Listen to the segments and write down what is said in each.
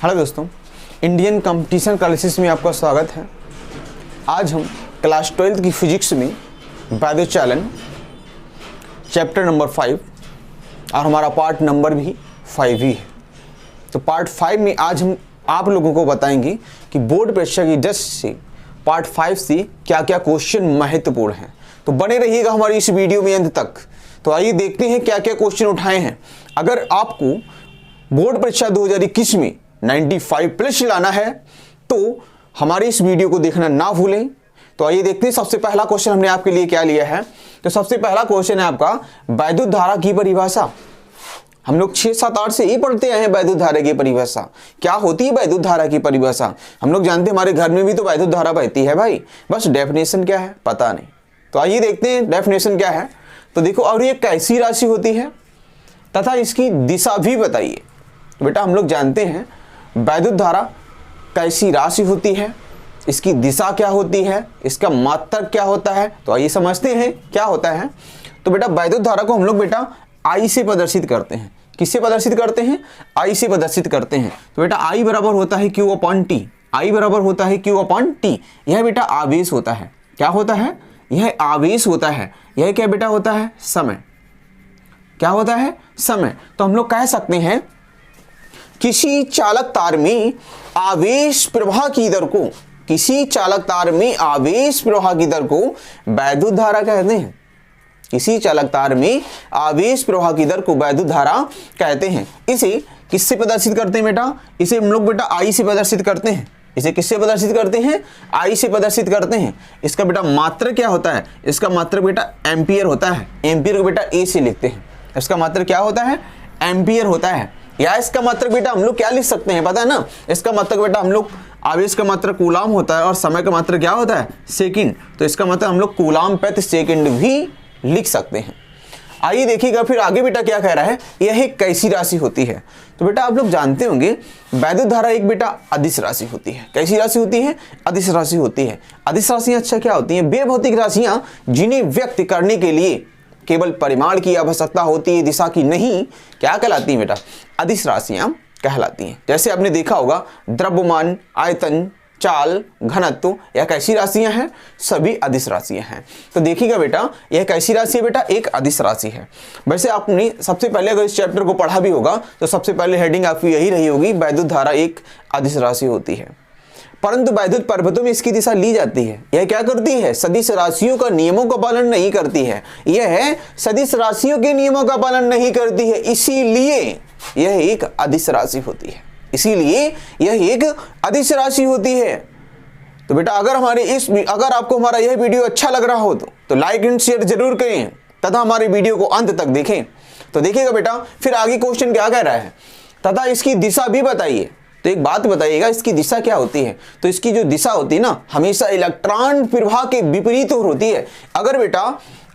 Hello दोस्तों, Indian competition classes में आपका स्वागत है। आज हम क्लास 12 की फिजिक्स में बायोचैलेंज चैप्टर नंबर 5 और हमारा पार्ट नंबर भी 5 ही है। तो पार्ट 5 में आज हम आप लोगों को बताएंगे कि बोर्ड परीक्षा की जस्ट से पार्ट 5 से क्या क्या क्वेश्चन महत्वपूर्ण हैं। तो बने रहिएगा हमारी इस वीडियो में अंत तक। तो आइए देखते हैं क्या क्या क्वेश्चन उठाए हैं। अगर आपको बोर्ड परीक्षा 2021 में 95 प्लस लाना है तो हमारे इस वीडियो को देखना ना भूलें। तो आइए देखते हैं सबसे पहला क्वेश्चन हमने आपके लिए क्या लिया है। तो सबसे पहला क्वेश्चन है आपका वैद्युत धारा की परिभाषा। हम लोग 6, 7, 8 से ही पढ़ते आए हैं वैद्युत धारा की परिभाषा। क्या होती है वैद्युत धारा की परिभाषा? हम लोग जानते हैं, हमारे घर में भी तो वैद्युत धारा बहती है भाई, बस डेफिनेशन क्या है पता नहीं। तो आइए देखते हैं डेफिनेशन क्या है। तो देखो, और ये कैसी राशि होती है तथा इसकी दिशा भी बताइए। तो बेटा हम लोग जानते हैं वैद्युत धारा कैसी राशि होती है, इसकी दिशा क्या होती है, इसका मात्रक क्या होता है। तो आइए समझते हैं क्या होता है। तो बेटा वैद्युत धारा को हम लोग बेटा आई से प्रदर्शित करते हैं। किससे प्रदर्शित करते हैं? आई से प्रदर्शित करते हैं। तो बेटा आई बराबर होता है Q अपॉन टी। आई बराबर होता है Q अपॉन टी। यह बेटा आवेश होता है। क्या होता है? यह आवेश होता है। यह क्या बेटा होता है? समय। क्या होता है? समय। तो हम लोग कह सकते हैं किसी चालक तार में आवेश प्रवाह की दर को, किसी चालक तार में आवेश प्रवाह की दर को वैद्युत धारा कहते हैं। किसी चालक तार में आवेश प्रवाह की दर को वैद्युत धारा कहते हैं। इसे किससे प्रदर्शित करते हैं बेटा? इसे हम लोग बेटा आई से प्रदर्शित करते हैं। इसे किससे प्रदर्शित करते हैं? आई से प्रदर्शित करते हैं। इसका बेटा मात्रक क्या होता है? इसका मात्रक बेटा एम्पियर होता है। एम्पियर को बेटा ए से लिखते हैं। इसका मात्रक क्या होता है? एम्पियर होता है। या इसका मात्रक बेटा हम लोग क्या लिख सकते हैं पता है ना? इसका मात्रक बेटा हम लोग, आवेश का मात्रक कूलाम होता है और समय का मात्रक क्या होता है? सेकंड। तो इसका मतलब हम लोग कूलाम प्रति सेकंड भी लिख सकते हैं। आइए देखिएगा फिर आगे बेटा क्या कह रहा है। यह एक कैसी राशि होती है? तो बेटा आप लोग जानते होंगे वैद्युत धारा एक बेटा अदिश राशि होती है। कैसी राशि होती है? अदिश राशि होती है। अदिश राशियां अच्छा क्या होती हैं? वे भौतिक राशियां जिन्हें व्यक्त करने के लिए केवल परिमाण की आवश्यकता होती है, दिशा की नहीं। क्या कहलाती है बेटा? अदिश राशियां कहलाती हैं। जैसे आपने देखा होगा द्रव्यमान, आयतन, चाल, घनत्व, यह कैसी राशियां हैं? सभी अदिश राशियां हैं। तो देखिएगा बेटा यह कैसी राशि है? बेटा एक अदिश राशि है। वैसे आपने सबसे पहले अगर इस चैप्टर को पढ़ा भी होगा तो सबसे पहले हेडिंग आपकी यही रही होगी, वैद्युत धारा एक अदिश राशि होती है। परंतु वैद्युत पर्वतों में इसकी दिशा ली जाती है। यह क्या करती है? सदिश राशियों का नियमों का पालन नहीं करती है। यह सदिश राशियों के नियमों का पालन नहीं करती है, इसीलिए यह एक अदिश राशि होती है। इसीलिए यह एक अदिश राशि होती है। तो बेटा अगर आपको हमारा यह वीडियो अच्छा लग रहा हो तो लाइक एंड शेयर जरूर करें तथा हमारे वीडियो को अंत तक देखें। तो देखिएगा बेटा फिर आगे क्वेश्चन क्या कह रहा है, तथा इसकी दिशा भी बताइए। तो एक बात बताइएगा, इसकी दिशा क्या होती है? तो इसकी जो दिशा होती है ना, हमेशा इलेक्ट्रॉन प्रवाह के विपरीत होती है।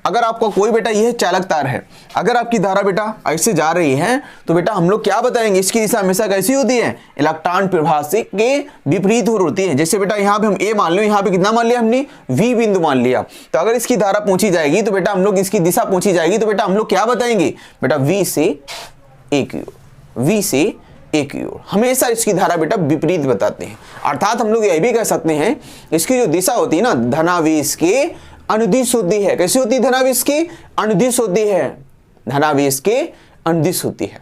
अगर आपका कोई बेटा यह चालक तार है, अगर आपकी धारा बेटा ऐसे जा रही है तो बेटा हम लोग क्या बताएंगे? इसकी दिशा हमेशा कैसी होती है? इलेक्ट्रॉन प्रवाह से के विपरीत होती है। जैसे बेटा यहाँ पे हम ए मान लो, यहाँ पे कितना मान लिया हमने? वी बिंदु मान लिया। तो अगर इसकी धारा पूछी जाएगी तो बेटा हम लोग, इसकी दिशा पूछी जाएगी तो बेटा हम लोग क्या बताएंगे? बेटा वी से ए की ओर, वी से एक की ओर। हमेशा इसकी धारा बेटा विपरीत बताते हैं। अर्थात हम लोग यह भी कह सकते हैं इसकी जो दिशा होती है ना, धनावेश के अनुदिश होती है। कैसी होती है? धनावेश के अनुदिश होती है। धनावेश के अनुदिश होती है।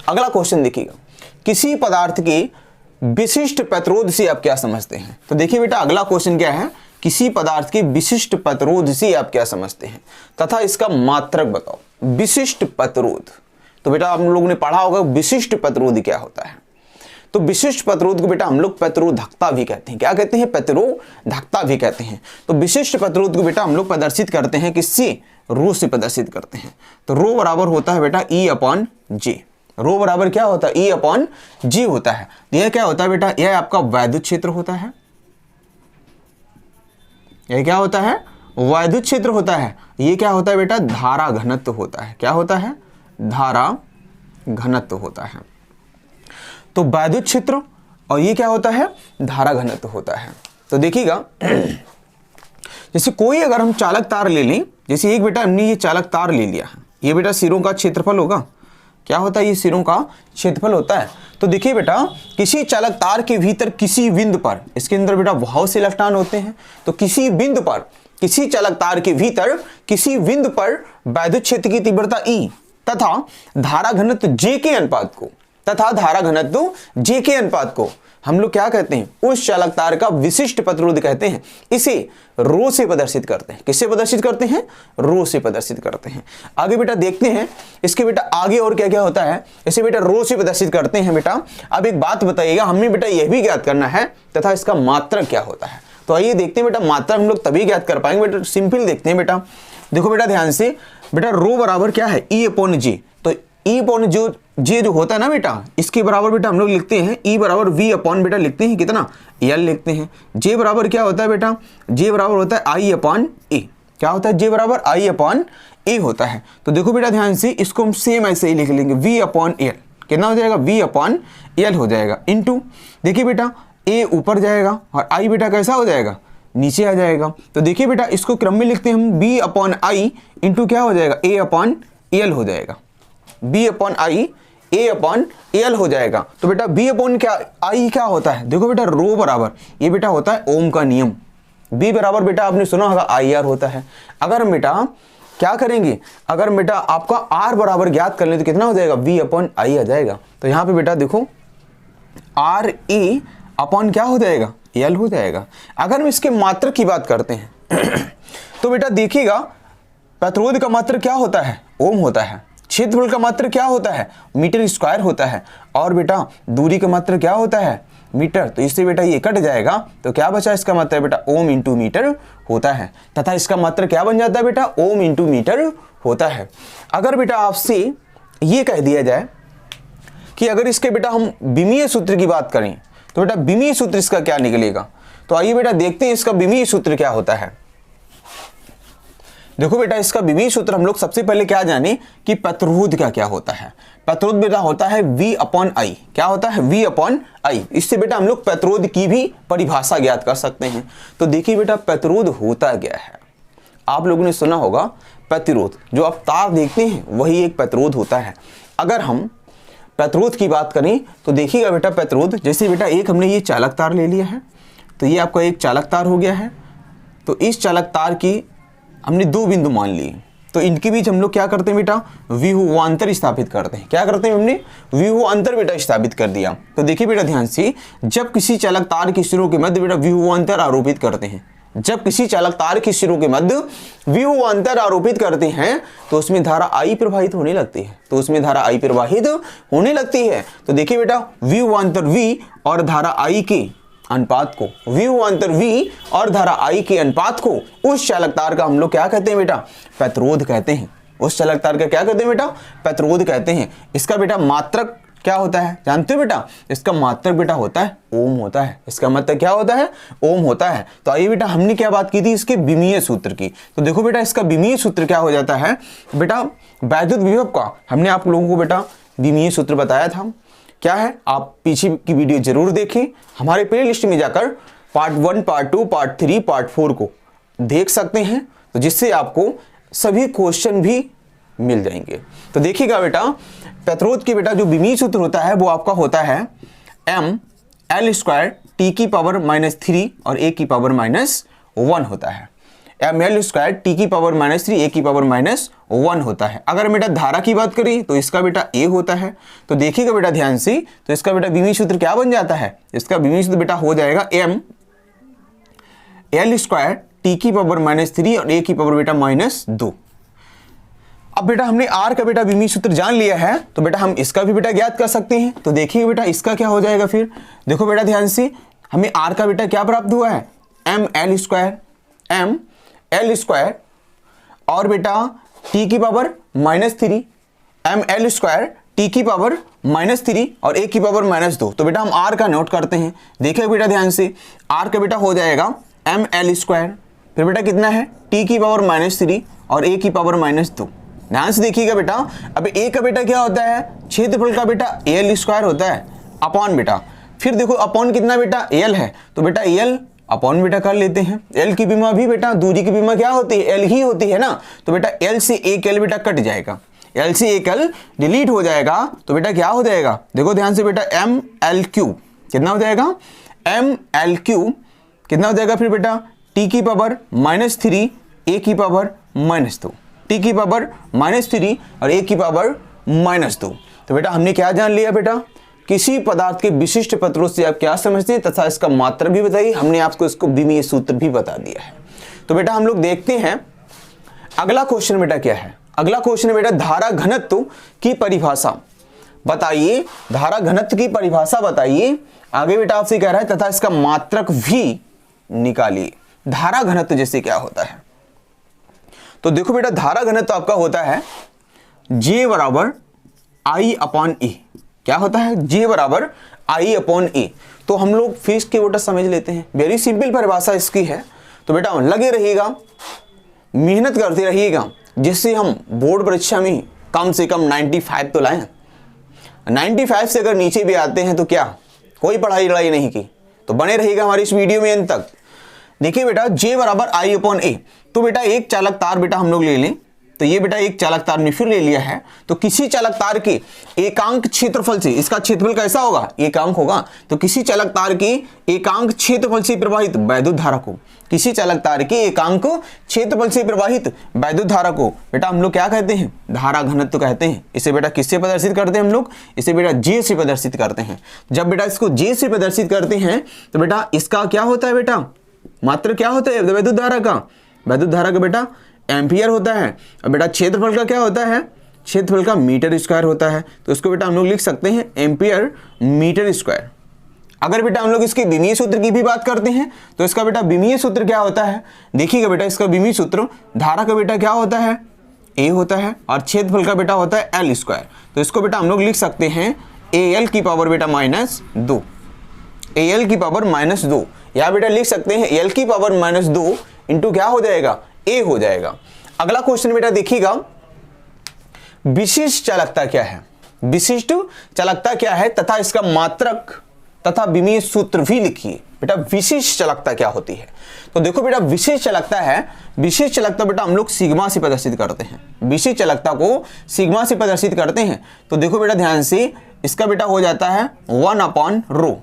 अगला क्वेश्चन देखिएगा, किसी पदार्थ के विशिष्ट प्रतिरोध से आप क्या समझते हैं? तो देखिए बेटा अगला क्वेश्चन क्या है, किसी पदार्थ के विशिष्ट प्रतिरोध से आप क्या समझते हैं तथा इसका मात्रक बताओ। विशिष्ट प्रतिरोध, तो बेटा आप लोगों ने पढ़ा होगा विशिष्ट प्रतिरोध क्या होता है। तो विशिष्ट प्रतिरोध को बेटा हम लोग प्रतिरोधकता भी कहते हैं। क्या कहते हैं? प्रतिरोधकता भी कहते हैं। तो विशिष्ट प्रतिरोध को बेटा हम लोग प्रदर्शित करते हैं किससे? रो से प्रदर्शित करते हैं। तो रो बराबर होता है बेटा E अपॉन जे। रो बराबर क्या होता है? E अपॉन जे होता है। यह क्या होता है बेटा? यह आपका वैद्युत क्षेत्र होता है। यह क्या होता है? वैद्युत क्षेत्र होता है। यह क्या होता है बेटा? धारा घनत्व होता है। क्या होता है? धारा घनत्व होता है। तो वैद्युत क्षेत्र और ये क्या होता है? धारा घनत्व होता है। तो देखिएगा जैसे कोई अगर हम चालक तार ले लें, जैसे एक बेटा हमने ये चालक तार ले लिया है, ये बेटा सिरों का क्षेत्रफल होगा, क्या होता है, ये सिरों का क्षेत्रफल होता है। तो देखिए बेटा, किसी चालक तार के भीतर किसी बिंदु पर, इसके अंदर बेटा बहुत से इलेक्ट्रॉन होते हैं, तो किसी बिंदु पर, किसी चालक तार के भीतर किसी बिंदु पर वैद्युत क्षेत्र की तीव्रता E तथा धारा घनत्व J के अनुपात को, तथा धारा घनत्व J के अनुपात को हम लोग क्या कहते हैं, उस चालक तार का विशिष्ट प्रतिरोध कहते हैं। इसे रो से प्रदर्शित करते हैं। किससे प्रदर्शित करते हैं, रो से प्रदर्शित करते हैं। आगे बेटा देखते हैं इसके बेटा आगे और क्या क्या होता है। इसे बेटा रो से प्रदर्शित करते हैं बेटा। अब एक बात बताइएगा, हमें बेटा यह भी ज्ञात करना है तथा इसका मात्रक क्या होता है। तो आइए देखते हैं बेटा, मात्रक हम लोग तभी ज्ञात कर पाएंगे बेटा, सिंपल देखते हैं बेटा। देखो बेटा ध्यान से, बेटा रो बराबर क्या है, E अपॉन J। तो E अपॉन J जो होता है ना बेटा, इसके बराबर बेटा हम लोग लिखते हैं E बराबर V अपॉन बेटा लिखते हैं कितना, L लिखते हैं। J बराबर क्या होता है बेटा, J बराबर होता है I अपॉन A। क्या होता है, J बराबर I अपॉन A होता है। तो देखो बेटा ध्यान से, इसको हम सेम ऐसे ही लिख लेंगे, V अपॉन L। कितना हो जाएगा, V अपॉन L हो जाएगा, इंटू देखिए बेटा A ऊपर जाएगा और I बेटा कैसा हो जाएगा, नीचे आ जाएगा। तो देखिए बेटा, इसको क्रम में लिखते हैं हम, B अपॉन I इंटू क्या हो जाएगा, A अपॉन L हो जाएगा। B upon I A upon L हो जाएगा। तो बेटा B अपॉन क्या I क्या होता है, देखो बेटा रो बराबर, ये बेटा होता है ओम का नियम। B बराबर बेटा आपने सुना होगा IR होता है। अगर हम बेटा क्या करेंगे, अगर बेटा आपका R बराबर ज्ञात कर ले तो कितना हो जाएगा, V अपॉन I आ जाएगा। तो यहाँ पे बेटा देखो RE अपॉन क्या हो जाएगा, L हो जाएगा। अगर हम इसके मात्रक की बात करते हैं तो बेटा देखिएगा, प्रतिरोध का मात्रक क्या होता है, ओम होता है। क्षेत्रफल का मात्रक क्या होता है, मीटर स्क्वायर होता है। और बेटा दूरी का मात्रक क्या होता है, मीटर। तो इससे बेटा ये कट जाएगा, तो क्या बचा इसका मात्रक बेटा, ओम इंटू मीटर होता है। तथा इसका मात्रक क्या बन जाता है बेटा, ओम इंटू मीटर होता है। अगर बेटा आपसे ये कह दिया जाए कि अगर इसके बेटा हम विमीय सूत्र की बात करें तो बेटा विमीय सूत्र इसका क्या निकलेगा। तो आइए बेटा देखते हैं इसका विमीय सूत्र क्या होता है। देखो बेटा, इसका विमीय सूत्र हम लोग सबसे पहले क्या जाने कि प्रतिरोध का क्या होता है। प्रतिरोध बेटा होता है V अपॉन I। क्या होता है, V अपॉन I। इससे बेटा हम लोग प्रतिरोध की भी परिभाषा ज्ञात कर सकते हैं। तो देखिए बेटा, प्रतिरोध होता क्या है, आप लोगों ने सुना होगा प्रतिरोध, जो आप तार देखते हैं वही एक प्रतिरोध होता है। अगर हम प्रतिरोध की बात करें तो देखिएगा बेटा, प्रतिरोध जैसे बेटा एक हमने ये चालक तार ले लिया है, तो ये आपका एक चालक तार हो गया है। तो इस चालक तार की हमने दो बिंदु मान लिए, तो इनके बीच हम लोग क्या करते हैं बेटा, विभवांतर स्थापित करते हैं। क्या करते हैं, हमने विभवांतर बेटा स्थापित कर दिया। तो देखिए बेटा ध्यान से, जब किसी चालक तार के सिरों के मध्य बेटा विभवांतर आरोपित करते हैं, जब किसी चालक तार के सिरों के मध्य विभवांतर आरोपित करते हैं तो उसमें धारा I प्रवाहित होने लगती है। तो उसमें धारा I प्रवाहित होने लगती है। तो देखिए बेटा, विभवांतर V और धारा I के अनुपात को, विभवांतर V और धारा I के अनुपात को उस चालक तार का हम लोग क्या कहते हैं बेटा, प्रतिरोध कहते हैं। उस चालक तार का क्या कहते हैं बेटा, प्रतिरोध कहते हैं। इसका बेटा मात्रक क्या होता है, जानते हो बेटा, इसका मात्रक बेटा होता है ओम होता है। इसका मात्रक क्या होता है, ओम होता है। तो आइए बेटा, हमने क्या बात की थी, इसके विमीय सूत्र की। तो देखो बेटा, इसका विमीय सूत्र क्या हो जाता है बेटा, वैद्युत विभव का हमने आप लोगों को बेटा विमीय सूत्र बताया था। क्या है, आप पीछे की वीडियो जरूर देखें, हमारे प्ले लिस्ट में जाकर पार्ट 1, पार्ट 2, पार्ट 3, पार्ट 4 को देख सकते हैं, तो जिससे आपको सभी क्वेश्चन भी मिल जाएंगे। तो देखिएगा बेटा, प्रतिरोध की बेटा जो विमीय सूत्र होता है वो आपका होता है mL² t की पावर -3 और a की पावर -1 होता है। mL² t की पावर -3 a की पावर -1 होता है। अगर बेटा धारा की बात करें तो इसका बेटा a होता है। तो देखिएगा बेटा ध्यान से, तो इसका बेटा विमीय सूत्र क्या बन जाता है, इसका विमीय सूत्र बेटा हो जाएगा mL² t की पावर -3 और a की पावर बेटा -2। अब बेटा हमने R का बेटा विमीय सूत्र जान लिया है, तो बेटा हम इसका भी बेटा ज्ञात कर सकते हैं। तो देखिए बेटा, इसका क्या हो जाएगा फिर, देखो बेटा ध्यान से, हमें R का बेटा क्या प्राप्त हुआ है, mL² और बेटा t की पावर -3, mL² t की पावर -3 और a की पावर -2। तो बेटा हम R का नोट करते हैं। देखिए बेटा ध्यान से, R का बेटा हो जाएगा mL², फिर बेटा कितना है, t की पावर -3 और a की पावर -2। ध्यान से देखिएगा बेटा, अब a का बेटा क्या होता है, क्षेत्रफल का बेटा L² होता है अपॉन बेटा, फिर देखो अपॉन कितना बेटा, L है, तो बेटा L अपॉन बेटा कर लेते हैं। L की बीमा भी बेटा दूरी की बीमा क्या होती है, L ही होती है ना। तो बेटा L से एक L बेटा कट जाएगा, एल से एक एल डिलीट हो जाएगा तो बेटा क्या हो जाएगा, देखो ध्यान से बेटा, एम एल क्यूब कितना हो जाएगा, एम एल क्यूब कितना हो जाएगा फिर बेटा, टी की पावर -3 ए की पावर -2, टी की पावर -3 और ए की पावर -2। तो बेटा हमने क्या जान लिया बेटा, किसी पदार्थ के विशिष्ट पत्रों से आप क्या समझते हैं तथा इसका मात्रा भी बताइए, हमने आपको इसको विमीय सूत्र भी बता दिया है। तो बेटा हम लोग देखते हैं अगला क्वेश्चन बेटा क्या है। अगला क्वेश्चन है बेटा धारा घनत्व की परिभाषा बताइए, धारा घनत्व की परिभाषा बताइए। आगे बेटा आपसे कह रहा है तथा इसका मात्रक भी निकालिए। धारा घनत्व जैसे क्या होता है, तो देखो बेटा धारा घनत्व आपका होता है J बराबर I अपॉन ए। क्या होता है, J बराबर I अपॉन ए। तो हम लोग फिर के बेटा समझ लेते हैं, वेरी सिंपल परिभाषा इसकी है। तो बेटा लगे रहिएगा, मेहनत करते रहिएगा, जिससे हम बोर्ड परीक्षा में कम से कम 95 तो लाएं। 95 से अगर नीचे भी आते हैं तो क्या, कोई पढ़ाई लड़ाई नहीं की। तो बने रहिएगा हमारी इस वीडियो में अंत तक। देखिए बेटा J बराबर I अपॉन ए। तो बेटा एक चालक तार बेटा हम लोग ले लें, तो ये बेटा एक चालक तार ने फिर ले लिया है। तो किसी चालक तार के एकांक क्षेत्रफल से, इसका क्षेत्रफल कैसा होगा, एकांक होगा। तो किसी चालक तार के एकांक क्षेत्रफल से प्रवाहित वैद्युत धारा को, किसी चालक तार के एकांक क्षेत्रफल से प्रवाहित वैद्युत धारा को बेटा हम लोग क्या कहते हैं, धारा घनत्व कहते हैं। इसे बेटा किससे प्रदर्शित करते हैं हम लोग, इसे बेटा J से प्रदर्शित करते हैं। जब बेटा इसको J से प्रदर्शित करते हैं तो बेटा इसका क्या होता है बेटा, मात्र क्या होता है वैद्युत धारा का, वैद्युत धारा का बेटा एम्पियर होता है। और बेटा क्षेत्रफल का क्या होता है, क्षेत्रफल का मीटर स्क्वायर होता है। तो इसको बेटा हम लोग लिख सकते हैं एम्पियर मीटर स्क्वायर। अगर बेटा हम लोग इसके विमीय सूत्र की भी बात करते हैं तो इसका बेटा विमीय सूत्र क्या होता है, देखिएगा बेटा इसका विमीय सूत्र, धारा का बेटा क्या होता है, ए होता है और क्षेत्रफल का बेटा होता है एल स्क्वायर। तो इसको बेटा हम लोग लिख सकते हैं ए एल की पावर बेटा -2, ए एल की पावर -2, या बेटा लिख सकते हैं एल की पावर -2 इंटू क्या हो जाएगा, ए हो जाएगा। अगला क्वेश्चन बेटा देखिएगा, विशिष्ट चालकता क्या है, विशिष्ट चालकता क्या है तथा इसका मात्रक तथा विमीय सूत्र भी लिखिए। बेटा विशिष्ट चालकता क्या होती है, तो देखो बेटा विशिष्ट चालकता है, विशिष्ट चालकता बेटा हम लोग सिग्मा से प्रदर्शित करते हैं, विशिष्ट चालकता को सिग्मा से प्रदर्शित करते हैं। तो देखो बेटा ध्यान से, इसका बेटा हो जाता है 1 अपॉन रो।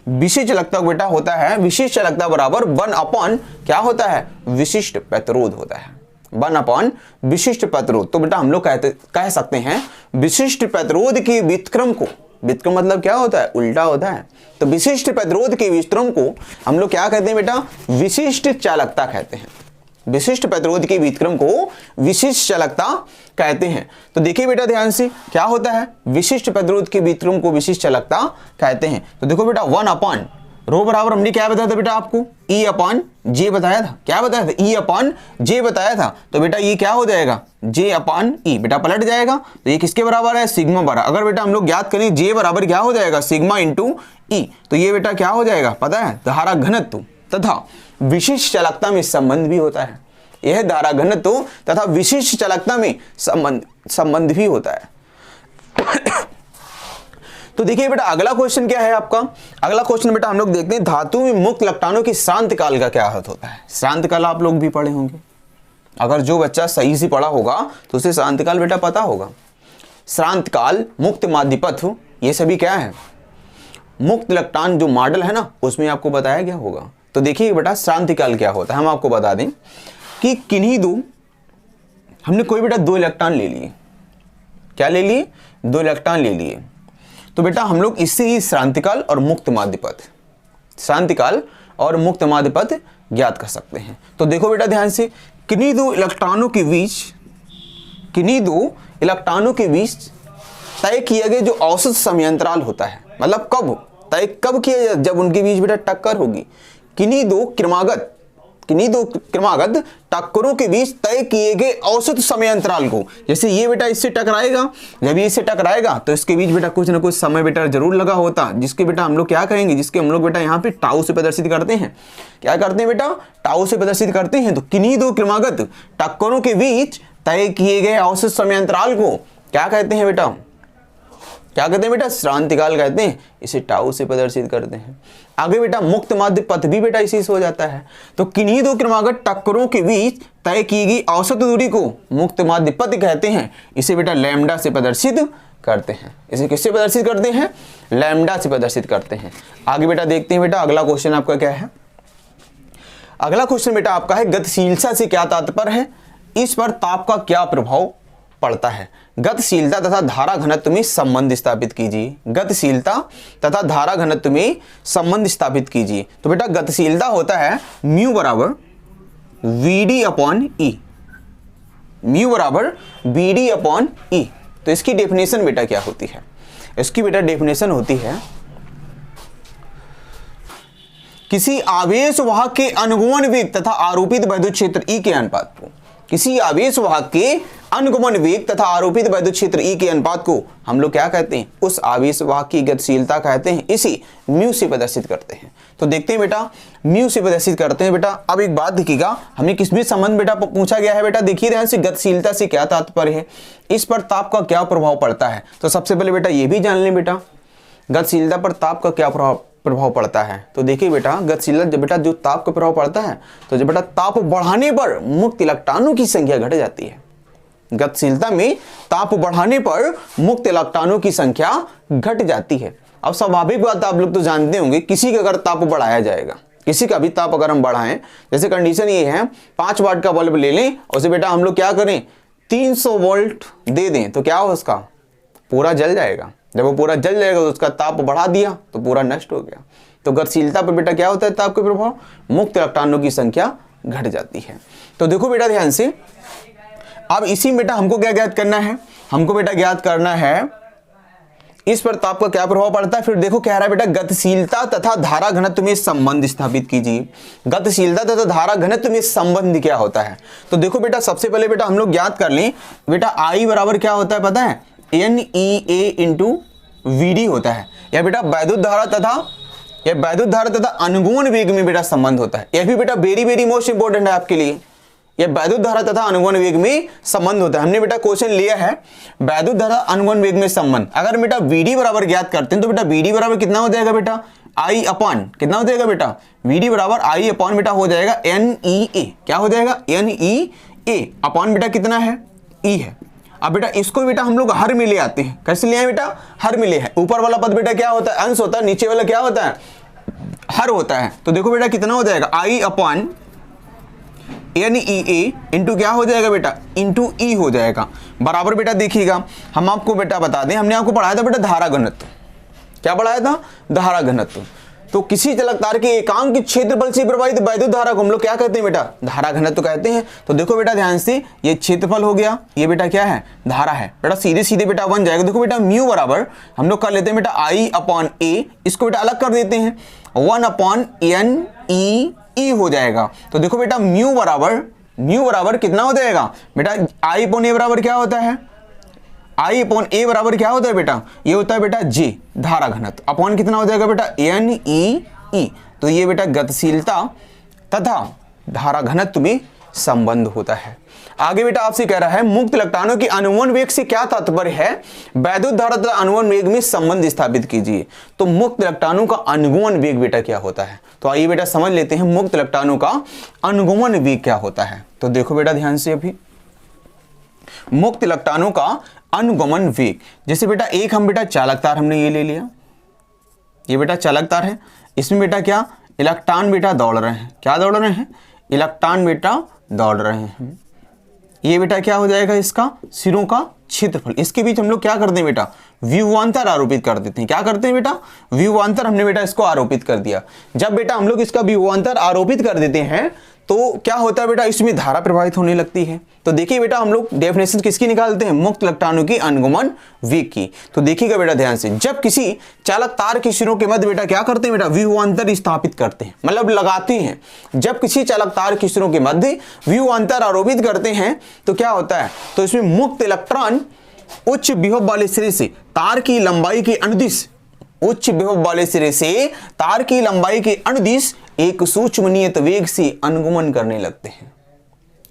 विशिष्ट चालकता बेटा होता है, विशिष्ट चालकता बराबर 1 अपॉन क्या होता है, विशिष्ट प्रतिरोध होता है, 1 अपॉन विशिष्ट प्रतिरोध। तो बेटा हम लोग कह सकते हैं विशिष्ट प्रतिरोध के व्युत्क्रम को, व्युत्क्रम मतलब क्या होता है, उल्टा होता है। तो विशिष्ट प्रतिरोध के व्युत्क्रम को हम लोग क्या कहते हैं बेटा, विशिष्ट चालकता कहते हैं। विशिष्ट प्रतिरोध के व्युत्क्रम को विशिष्ट चालकता कहते हैं। तो देखिए बेटा ध्यान से, क्या होता है, विशिष्ट प्रतिरोध के व्युत्क्रम को विशिष्ट चालकता कहते हैं। तो देखो बेटा 1 अपॉन रो बराबर हमने क्या बताया था बेटा आपको, E अपॉन J बताया था। क्या बताया था, E अपॉन J बताया था। तो बेटा ये क्या हो जाएगा, J अपॉन E, बेटा पलट जाएगा। तो ये किसके बराबर है, सिग्मा बराबर। अगर बेटा हम लोग ज्ञात करें J बराबर क्या हो जाएगा, सिग्मा इंटू E, तो ये बेटा क्या हो जाएगा पता है, धारा घनत्व तथा विशिष्ट चालकता में संबंध भी होता है। यह धारा घनत्व तथा विशिष्ट चालकता में संबंध भी होता है। तो देखिए बेटा अगला क्वेश्चन क्या है आपका, अगला क्वेश्चन बेटा हम लोग देखते हैं धातु में मुक्त इलेक्ट्रॉनों की शांत काल का क्या अर्थ होता है। शांत काल आप लोग भी पढ़े होंगे, अगर जो बच्चा सही से पढ़ा होगा तो उसे शांत काल बेटा पता होगा। शांत काल, मुक्त माध्य पथ, ये सभी क्या है, मुक्त इलेक्ट्रॉन जो मॉडल है ना उसमें आपको बताया गया होगा। तो देखिए बेटा शांत काल क्या होता है, हम आपको बता दें कि किन्हीं दो, हमने कोई बेटा 2 इलेक्ट्रॉन ले लिए, क्या ले लिए, 2 इलेक्ट्रॉन ले लिए। तो बेटा हम लोग इससे ही शांतिकाल और मुक्त माध्य पथ, शांतिकाल और मुक्त माध्य पथ ज्ञात कर सकते हैं। तो देखो बेटा ध्यान से, किन्हीं दो इलेक्ट्रॉनों के बीच, किन्हीं दो इलेक्ट्रॉनों के बीच तय किया गया जो औसत समयांतराल होता है, मतलब कब तय कब किया, जब उनके बीच बेटा टक्कर होगी। किन्हीं दो क्रमागत टक्करों के बीच तय किए गए औसत समय अंतराल को, जैसे ये बेटा इससे टकराएगा, जब ये इससे टकराएगा तो इसके बीच बेटा कुछ ना कुछ समय बेटा जरूर लगा होता, जिसके बेटा हम लोग क्या करेंगे, जिसके हम लोग बेटा यहाँ पे टाउ से प्रदर्शित करते हैं। क्या करते हैं बेटा, टाउ से प्रदर्शित करते हैं। तो किन्हीं दो क्रमागत टक्करों के बीच तय किए गए औसत समय अंतराल को क्या कहते हैं बेटा, क्या कहते हैं बेटा, श्रांतिकाल कहते हैं, इसे टाउ से प्रदर्शित करते हैं। आगे बेटा मुक्त माध्य पथ भी बेटा इसी से हो जाता है। तो किन्हीं दो क्रमागत टक्करों के बीच तय की गई औसत दूरी को मुक्त माध्य पथ कहते हैं, इसे बेटा लैम्डा से प्रदर्शित करते हैं। इसे किससे प्रदर्शित करते हैं, लैम्डा से प्रदर्शित करते हैं। आगे बेटा देखते हैं बेटा अगला क्वेश्चन आपका क्या है। अगला क्वेश्चन बेटा आपका है गतिशीलता से क्या तात्पर्य है, इस पर ताप का क्या प्रभाव पड़ता है। गतिशीलता तथा धारा घनत्व में संबंध स्थापित कीजिए। गतिशीलता तथा धारा घनत्व में संबंध स्थापित कीजिए। तो बेटा गतिशीलता होता है म्यू बराबर वीडी अपॉन ई, म्यू बराबर बीडी अपॉन ई। तो इसकी डेफिनेशन बेटा क्या होती है, इसकी बेटा डेफिनेशन होती है किसी आवेश वाहक के अनुगमन वेग तथा आरोपित वैद्युत क्षेत्र ई के अनुपात को, किसी आवेश वाहक के अनुगमन वेग तथा आरोपित वैद्युत क्षेत्र ई के अनुपात को हम लोग क्या कहते हैं, उस आवेश वाहक की गतिशीलता कहते हैं, इसी म्यू से प्रदर्शित करते हैं। तो देखते हैं बेटा म्यू से प्रदर्शित करते हैं बेटा। अब एक बात देखिएगा, हमें किस भी संबंध बेटा पूछा गया है बेटा, देखिए ध्यान से, गतिशीलता से क्या तात्पर्य है, इस पर ताप का क्या प्रभाव पड़ता है। तो सबसे पहले बेटा ये भी जान लें बेटा गतिशीलता पर ताप का क्या प्रभाव पड़ता है। तो देखिए बेटा गतिशीलता जब बेटा जो ताप का प्रभाव पड़ता है, तो जब बेटा ताप बढ़ाने पर मुक्त इलेक्ट्रॉनों की संख्या घट जाती है। गतिशीलता में ताप बढ़ाने पर मुक्त इलेक्ट्रॉनों की संख्या घट जाती है। अब स्वाभाविक बात आप लोग तो जानते होंगे, किसी का अगर ताप बढ़ाया जाएगा, किसी का भी ताप अगर हम बढ़ाएं, जैसे कंडीशन ये है 5 वाट का बल्ब ले लें, उसे बेटा हम लोग क्या करें 300 वोल्ट दे दें, तो क्या हो उसका पूरा जल जाएगा। जब वो पूरा जल जाएगा तो उसका ताप बढ़ा दिया तो पूरा नष्ट हो गया। तो गतिशीलता पर बेटा क्या होता है ताप के प्रभाव, मुक्त इलेक्ट्रॉनों की संख्या घट जाती है। तो देखो बेटा ध्यान से, अब इसी में बेटा हमको क्या ज्ञात करना है, हमको बेटा ज्ञात करना है इस पर ताप का क्या प्रभाव पड़ता है। फिर देखो क्या रहा है बेटा, गतिशीलता तथा धारा घनत्व में संबंध स्थापित कीजिए। गतिशीलता तथा धारा घनत्व में संबंध क्या होता है। तो देखो बेटा सबसे पहले बेटा हम लोग ज्ञात कर लें बेटा, आई बराबर क्या होता है पता है, NEA इंटू VD होता है। या बेटा वैद्युत धारा तथा अनुगमन वेग में बेटा संबंध होता है। यह भी बेटा वेरी मोस्ट इंपोर्टेंट है आपके लिए। यह वैद्युत धारा तथा अनुगमन वेग में संबंध होता है। हमने बेटा क्वेश्चन लिया है वैद्युत धारा अनुगमन वेग में संबंध। अगर बेटा VD बराबर ज्ञात करते हैं तो बेटा VD बराबर कितना हो जाएगा बेटा, I अपॉन कितना हो जाएगा बेटा, VD बराबर I अपॉन बेटा हो जाएगा NEA। क्या हो जाएगा, NEA अपॉन बेटा कितना है, E है। अब बेटा इसको बेटा हम लोग हर में ले आते हैं। कैसे ले आए बेटा, हर में ले है। ऊपर वाला पद बेटा क्या होता है, अंश होता है, नीचे वाला क्या होता है, हर होता है। तो देखो बेटा कितना हो जाएगा, I अपॉन NEA इंटू क्या हो जाएगा बेटा, इंटू E हो जाएगा। बराबर बेटा देखिएगा, हम आपको बेटा बता दें, हमने आपको पढ़ाया था बेटा धारा घनत्व। क्या पढ़ाया था, धारा घनत्व। तो किसी चालकतार के एकांक क्षेत्रफल से प्रवाहित वैद्युत धारा को हम लोग क्या कहते हैं बेटा, धारा घनत्व कहते हैं। तो देखो बेटा ध्यान से, ये क्षेत्रफल हो गया, ये बेटा क्या है, धारा है। बेटा सीधे सीधे बेटा बन जाएगा। देखो बेटा म्यू बराबर हम लोग कर लेते हैं बेटा I अपॉन A, इसको बेटा अलग कर देते हैं, 1 अपॉन NEE हो जाएगा। तो देखो बेटा म्यू बराबर कितना हो जाएगा बेटा, I अपॉन A बराबर क्या होता है, I अपॉन A बराबर क्या होता है बेटा, ये होता है बेटा J धारा घनत्व अपॉन कितना हो जाएगा बेटा, NEE। तो ये बेटा गतिशीलता तथा धारा घनत्व में संबंध होता है। आगे बेटा आपसे कह रहा है मुक्त इलेक्ट्रॉनों की अनुगमन वेग से क्या तात्पर्य है, वैद्युत धारा तथा अनुगमन वेग में संबंध स्थापित कीजिए। तो मुक्त इलेक्ट्रॉनों का अनुगमन वेग बेटा क्या होता है। तो आइए बेटा समझ लेते हैं मुक्त इलेक्ट्रॉनों का अनुगमन वेग क्या होता है। तो देखो बेटा ध्यान से, अभी मुक्त इलेक्ट्रॉनों का अनुगमन वेग, जैसे बेटा एक हम बेटा चालक तार हमने ये ले लिया, ये बेटा चालक तार है, इसमें बेटा क्या इलेक्ट्रॉन बेटा दौड़ रहे हैं। क्या दौड़ रहे हैं, इलेक्ट्रॉन बेटा दौड़ रहे हैं। ये बेटा क्या हो जाएगा, इसका सिरों का क्षेत्रफल। इसके बीच हम लोग क्या करते हैं बेटा, विभवांतर आरोपित कर देते हैं। क्या करते हैं बेटा, विभवांतर हमने बेटा इसको आरोपित कर दिया। जब बेटा हम लोग इसका विभवांतर आरोपित कर देते हैं तो क्या होता है बेटा, इसमें धारा प्रवाहित होने लगती है। तो देखिए बेटा हम लोग डेफिनेशन किसकी निकालते हैं, मुक्त इलेक्ट्रॉनों की अनुगमन वेग की। तो देखिएगा बेटा ध्यान से, जब किसी चालक तार के सिरों के मध्य बेटा क्या करते हैं बेटा, विभवांतर स्थापित करते हैं, मतलब लगाते हैं। जब किसी चालक तार के सिरों के मध्य विभवांतर आरोपित करते हैं तो क्या होता है, तो इसमें मुक्त इलेक्ट्रॉन उच्च विभव वाले सिरे से तार की लंबाई के अनुदिश, उच्च विभव वाले सिरे से तार की लंबाई के अनुदिश एक सूक्ष्म नियत वेग से अनुगमन करने लगते हैं।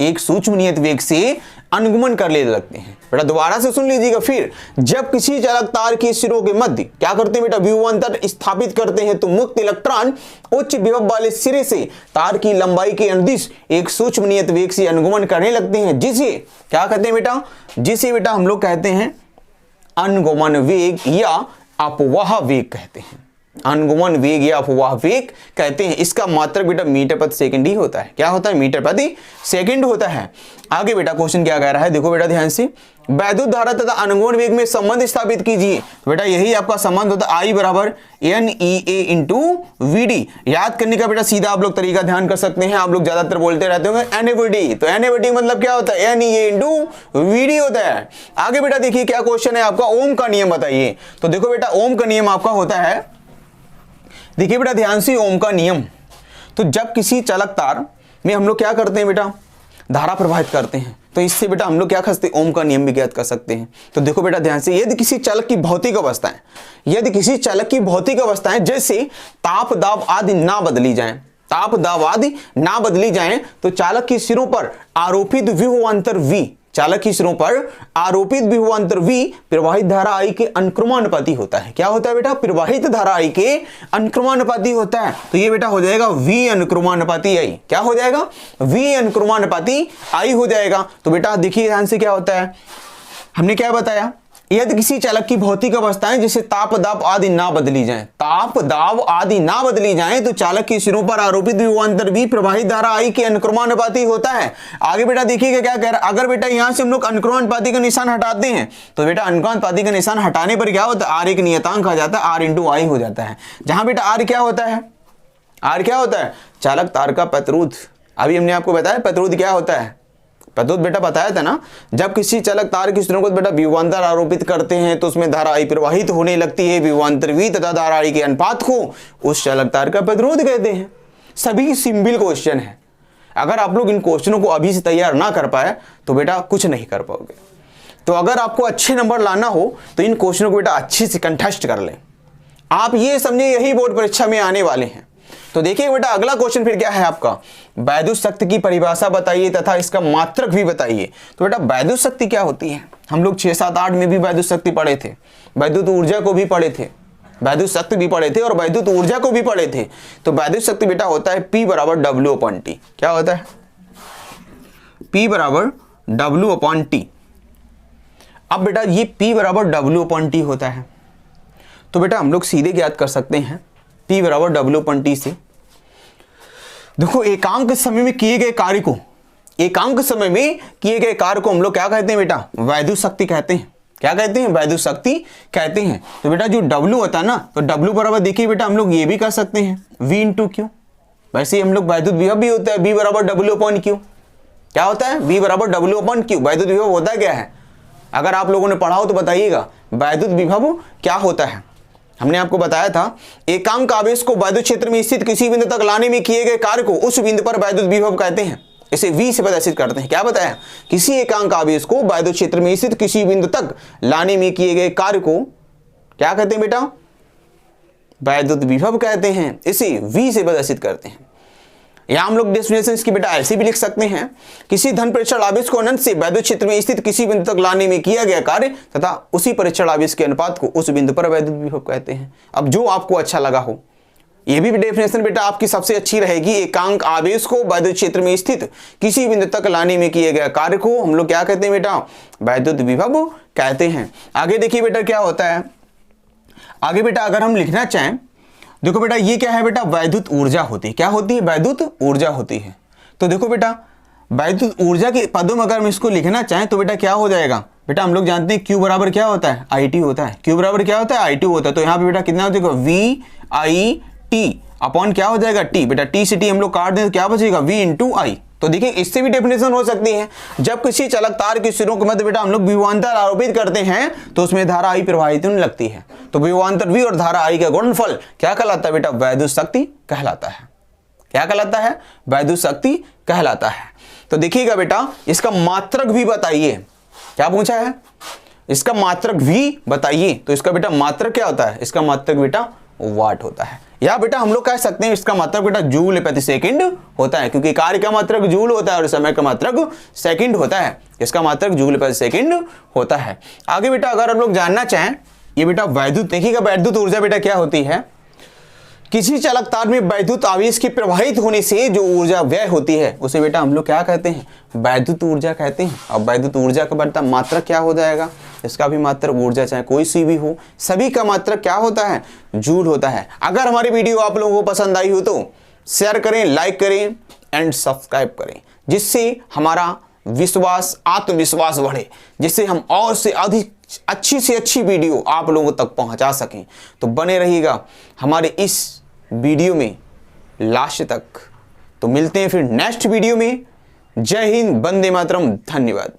एक सूक्ष्म नियत वेग से अनुगमन करने लगते हैं। बेटा दोबारा से सुन लीजिएगा फिर, जब किसी चालक तार के सिरों के मध्य क्या करते हैं बेटा, विभवांतर स्थापित करते हैं तो मुक्त इलेक्ट्रॉन उच्च विभव वाले सिरे से तार की लंबाई के अनुदिश एक सूक्ष्म नियत वेग से अनुगमन करने लगते हैं, जिसे क्या कहते हैं बेटा, जिसे बेटा हम लोग कहते हैं अनुगमन वेग या अपवाह वेग कहते हैं। अनुगमन वेग या अपवाह वेग कहते हैं। इसका मात्रक बेटा मीटर प्रति सेकंड ही होता है। क्या होता है? मीटर प्रति सेकंड होता है। आगे बेटा क्वेश्चन क्या कह रहा है, देखो बेटा ध्यान से, वैद्युत धारा तथा अनुगमन वेग में संबंध स्थापित कीजिए। तो बेटा यही आपका संबंध होता है, I बराबर NEA इंटू VD। याद करने का बेटा सीधा आप लोग तरीका ध्यान कर सकते हैं। आप लोग ज्यादातर बोलते रहते होंगे NAVD, तो NAVD मतलब क्या होता है, NEA इंटू VD होता है। आगे बेटा देखिए क्या क्वेश्चन है आपका, ओम का नियम बताइए। तो देखो बेटा ओम का नियम आपका होता है, देखिए बेटा ध्यान से, ओम का नियम, तो जब किसी चालक तार में हम लोग क्या करते हैं बेटा, धारा प्रवाहित करते हैं, तो इससे बेटा हम लोग क्या खसते हैं, ओम का नियम भी ज्ञात कर सकते हैं। तो देखो बेटा ध्यान से, यदि किसी चालक की भौतिक अवस्थाएं, यदि किसी चालक की भौतिक अवस्थाएं जैसे ताप दाब आदि ना बदली जाएं, ताप दाब आदि ना बदली जाएं, तो चालक के सिरों पर आरोपित विभवांतर V, चालक की सिरों पर आरोपित विभवांतर V प्रवाहित धारा I के अनुक्रमानुपाती होता है। क्या होता है बेटा, प्रवाहित धारा I के अनुक्रमानुपाती होता है। तो ये बेटा हो जाएगा V अनुक्रमानुपाती I। क्या हो जाएगा, V अनुक्रमानुपाती I हो जाएगा। तो बेटा देखिए ध्यान से क्या होता है, हमने क्या बताया, यदि किसी चालक की भौतिक अवस्थाएं जैसे ताप दाब आदि ना बदली जाएं, ताप दाब आदि ना बदली जाएं, तो चालक के सिरों पर आरोपित विभवांतर भी प्रवाहित धारा I के अनुक्रमानुपाती होता है। आगे बेटा देखिएगा क्या कह रहा है, अगर बेटा यहां से हम लोग अनुक्रमानुपाती का निशान हटाते हैं, तो बेटा अनुक्रमानुपाती का निशान हटाने पर क्या होता है, R एक नियतांक आ जाता है, R इंटू I हो जाता है। जहां बेटा R क्या होता है, R क्या होता है, चालक तार का प्रतिरोध। अभी हमने आपको बताया प्रतिरोध क्या होता है, प्रतिरोध बेटा बताया था ना, जब किसी चालक तार की सिरों को बेटा विभवांतर आरोपित करते हैं तो उसमें धारा I प्रवाहित होने लगती है, विभवांतर V तथा धारा I के अनुपात को उस चालक तार का प्रतिरोध कहते हैं। सभी सिंपल क्वेश्चन है। अगर आप लोग इन क्वेश्चनों को अभी से तैयार ना कर पाए तो बेटा कुछ नहीं कर पाओगे। तो अगर आपको अच्छे नंबर लाना हो तो इन क्वेश्चनों को बेटा अच्छे से कंठस्थ कर लें। आप ये समझे यही बोर्ड परीक्षा में आने वाले हैं। तो देखिए बेटा अगला क्वेश्चन फिर क्या है आपका, वैद्युत शक्ति की परिभाषा बताइए तथा इसका मात्रक भी बताइए। तो बेटा वैद्युत शक्ति क्या होती है, हम लोग 6, 7, 8 में भी वैद्युत शक्ति पढ़े थे, वैद्युत ऊर्जा को भी पढ़े थे, वैद्युत शक्ति भी पढ़े थे और वैद्युत ऊर्जा को भी पढ़े थे। तो वैद्युत शक्ति बेटा होता है P बराबर W/T। क्या होता है, P बराबर W/T। अब बेटा ये P बराबर W/T होता है, तो बेटा हम लोग सीधे ज्ञात कर सकते हैं P बराबर W/T से। देखो एकांक समय में किए गए कार्य को, एकांक समय में किए गए कार्य को हम लोग क्या कहते हैं बेटा, वैद्युत शक्ति कहते हैं। क्या कहते हैं, वैद्युत शक्ति कहते हैं। तो बेटा जो W होता है ना, तो W बराबर देखिए बेटा हम लोग ये भी कर सकते हैं V इंटू Q। वैसे ही हम लोग वैद्युत विभव भी होता है V बराबर W/Q। क्या होता है, V बराबर W/Q। वैद्युत विभव होता क्या है, अगर आप लोगों ने पढ़ा हो तो बताइएगा, वैद्युत विभव क्या होता है। हमने आपको बताया था एकांक आवेश को वैद्युत क्षेत्र में स्थित किसी बिंदु तक लाने में किए गए कार्य को उस बिंदु पर वैद्युत विभव कहते हैं। इसे V से प्रदर्शित करते हैं। क्या बताया, किसी एकांक आवेश को वैद्युत क्षेत्र में स्थित किसी बिंदु तक लाने में किए गए कार्य को क्या कहते हैं बेटा, वैद्युत विभव कहते हैं। इसे V से प्रदर्शित करते हैं। यहां हम लोग डेफिनेशन इसकी बेटा ऐसे भी लिख सकते हैं, किसी धन परीक्षण आवेश को अनंत से वैद्युत क्षेत्र में स्थित किसी बिंदु तक लाने में किया गया कार्य तथा उसी परीक्षण आवेश के अनुपात को उस बिंदु पर वैद्युत विभव कहते हैं। अब जो आपको अच्छा लगा हो, यह भी डेफिनेशन बेटा आपकी सबसे अच्छी रहेगी। एकांक आवेश को वैद्युत क्षेत्र में स्थित किसी बिंदु तक लाने में किए गए कार्य को हम लोग क्या कहते हैं बेटा, वैद्युत विभव कहते हैं। आगे देखिए बेटा क्या होता है, आगे बेटा अगर हम लिखना चाहें, देखो बेटा ये क्या है बेटा, वैद्युत ऊर्जा होती है। क्या होती है, वैद्युत ऊर्जा होती है। तो देखो बेटा वैद्युत ऊर्जा के पदों में अगर हम इसको लिखना चाहें तो बेटा क्या हो जाएगा, बेटा हम लोग जानते हैं Q बराबर क्या होता है, IT होता है। Q बराबर क्या होता है, IT होता है। तो यहाँ पे बेटा कितना हो जाएगा, VIT अपॉन क्या हो जाएगा, T। बेटा T से T हम लोग काट दें तो क्या बचेगा, V इंटू I। तो देखिए इससे भी डेफिनेशन हो सकती है, जब किसी चालक तार के सिरों के मध्य बेटा हम लोग विभवांतर आरोपित करते हैं तो उसमें धारा I प्रवाहित होने लगती है। तो विभवांतर V और धारा I का गुणनफल क्या कहलाता है बेटा, वैद्युत शक्ति कहलाता है। क्या कहलाता है, वैद्युत शक्ति कहलाता है। तो देखिएगा बेटा इसका मात्रक भी बताइए, क्या पूछा है, इसका मात्रक भी बताइए। तो इसका बेटा मात्रक क्या होता है, इसका मात्रक बेटा वाट होता है। या बेटा हम लोग कह सकते हैं इसका मात्रक बेटा जूल प्रति सेकंड होता है, क्योंकि कार्य का मात्रक जूल होता है और समय का मात्रक सेकंड होता है। इसका मात्रक जूल प्रति सेकंड होता है। आगे बेटा अगर हम लोग जानना चाहें, ये बेटा वैद्युत, देखिएगा वैद्युत ऊर्जा बेटा क्या होती है, किसी चालक तार में वैद्युत आवेश के प्रवाहित होने से जो ऊर्जा व्यय होती है उसे बेटा हम लोग क्या कहते हैं, वैद्युत ऊर्जा कहते हैं। अब वैद्युत ऊर्जा का बेटा मात्रक क्या हो जाएगा, इसका भी मात्रक ऊर्जा चाहे कोई सी भी हो, सभी का मात्रक क्या होता है, जूल होता है। अगर हमारी वीडियो आप लोगों को पसंद आई हो तो शेयर करें, लाइक करें एंड सब्सक्राइब करें, जिससे हमारा विश्वास, आत्मविश्वास बढ़े, जिससे हम और से अधिक अच्छी से अच्छी वीडियो आप लोगों तक पहुंचा सकें। तो बने रहिएगा हमारे इस वीडियो में लास्ट तक। तो मिलते हैं फिर नेक्स्ट वीडियो में। जय हिंद, वंदे मातरम, धन्यवाद।